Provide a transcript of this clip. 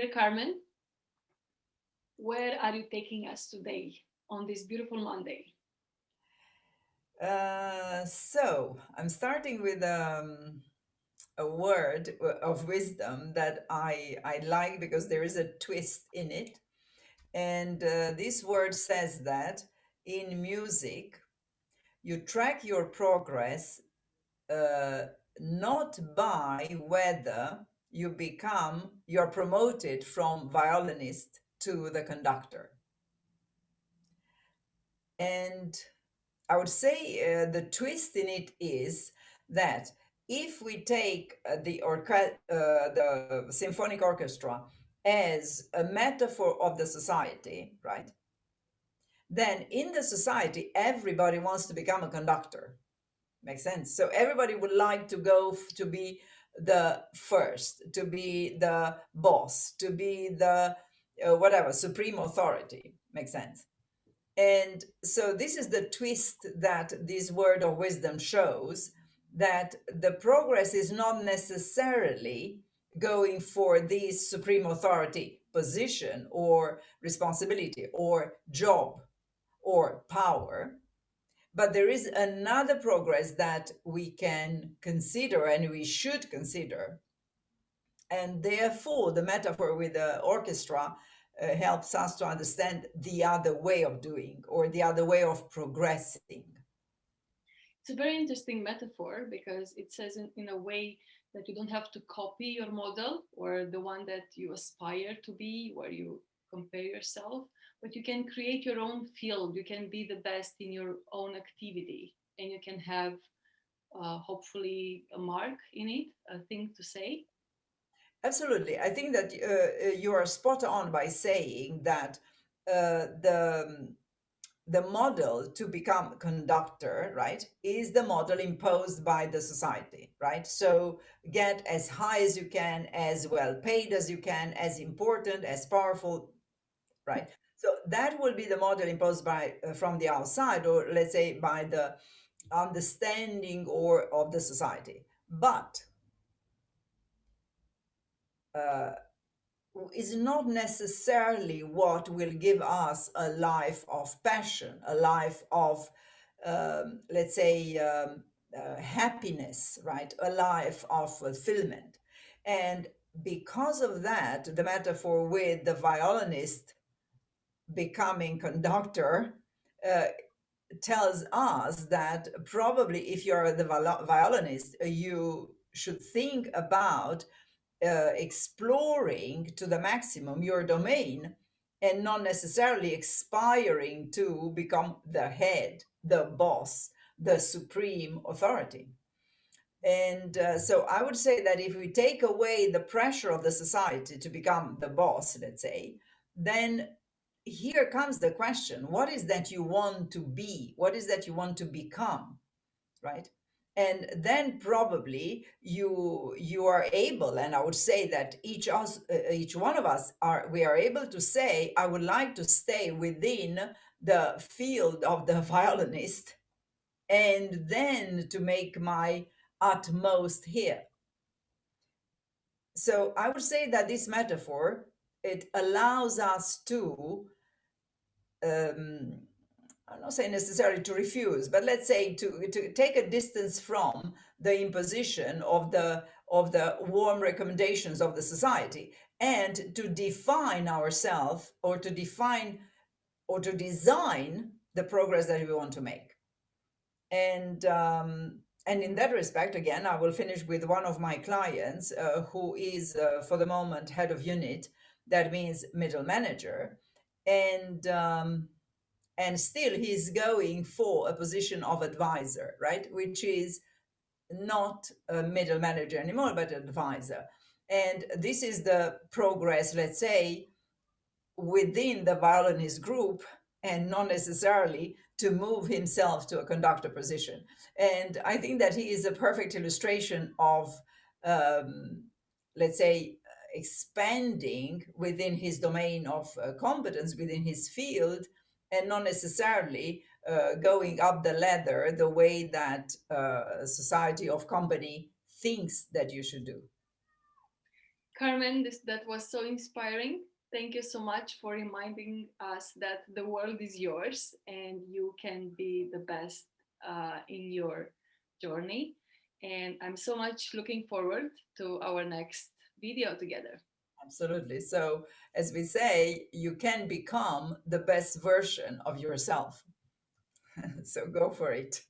Dear Carmen, where are you taking us today on this beautiful Monday? So I'm starting with a word of wisdom that I like because there is a twist in it. And this word says that in music, you track your progress uh, not by whether you're promoted from violinist to the conductor. And I would say the twist in it is that if we take the symphonic orchestra as a metaphor of the society, right? Then in the society, everybody wants to become a conductor. Makes sense. So everybody would like to to be the first, to be the boss, to be the whatever supreme authority. Makes sense. And so this is the twist that this word of wisdom shows, that the progress is not necessarily going for this supreme authority position or responsibility or job or power, but there is another progress that we can consider and we should consider. And therefore, the metaphor with the orchestra helps us to understand the other way of doing or the other way of progressing. It's a very interesting metaphor because it says in a way that you don't have to copy your model or the one that you aspire to be, where you compare yourself, but you can create your own field. You can be the best in your own activity and you can have hopefully a mark in it, a thing to say. Absolutely. I think that you are spot on by saying that the model to become conductor, right, is the model imposed by the society, right? So get as high as you can, as well paid as you can, as important, as powerful, right? So that will be the model imposed by from the outside, or let's say by the understanding or of the society. But uh, is not necessarily what will give us a life of passion, a life of, let's say, happiness, right? A life of fulfillment. And because of that, the metaphor with the violinist becoming conductor uh, tells us that probably if you're the violinist, you should think about exploring to the maximum your domain and not necessarily aspiring to become the head, the boss, the supreme authority. And so I would say that if we take away the pressure of the society to become the boss, let's say, then here comes the question: what is that you want to be? What is that you want to become? Right? And then probably you are able, and I would say that each one of us are we are able to say, I would like to stay within the field of the violinist, and then to make my utmost here. So I would say that this metaphor, it allows us to um, I'm not saying necessarily to refuse, but let's say to take a distance from the imposition of the warm recommendations of the society, and to define ourselves, or to define or to design the progress that we want to make. And in that respect, again, I will finish with one of my clients who is for the moment head of unit. That means middle manager, and still he's going for a position of advisor, right? Which is not a middle manager anymore, but advisor. And this is the progress, let's say, within the violinist group, and not necessarily to move himself to a conductor position. And I think that he is a perfect illustration of, um, let's say, expanding within his domain of competence, within his field, and not necessarily going up the ladder the way that a society of company thinks that you should do. Carmen, that was so inspiring. Thank you so much for reminding us that the world is yours and you can be the best in your journey. And I'm so much looking forward to our next video together. Absolutely. So, as we say, you can become the best version of yourself. So, go for it.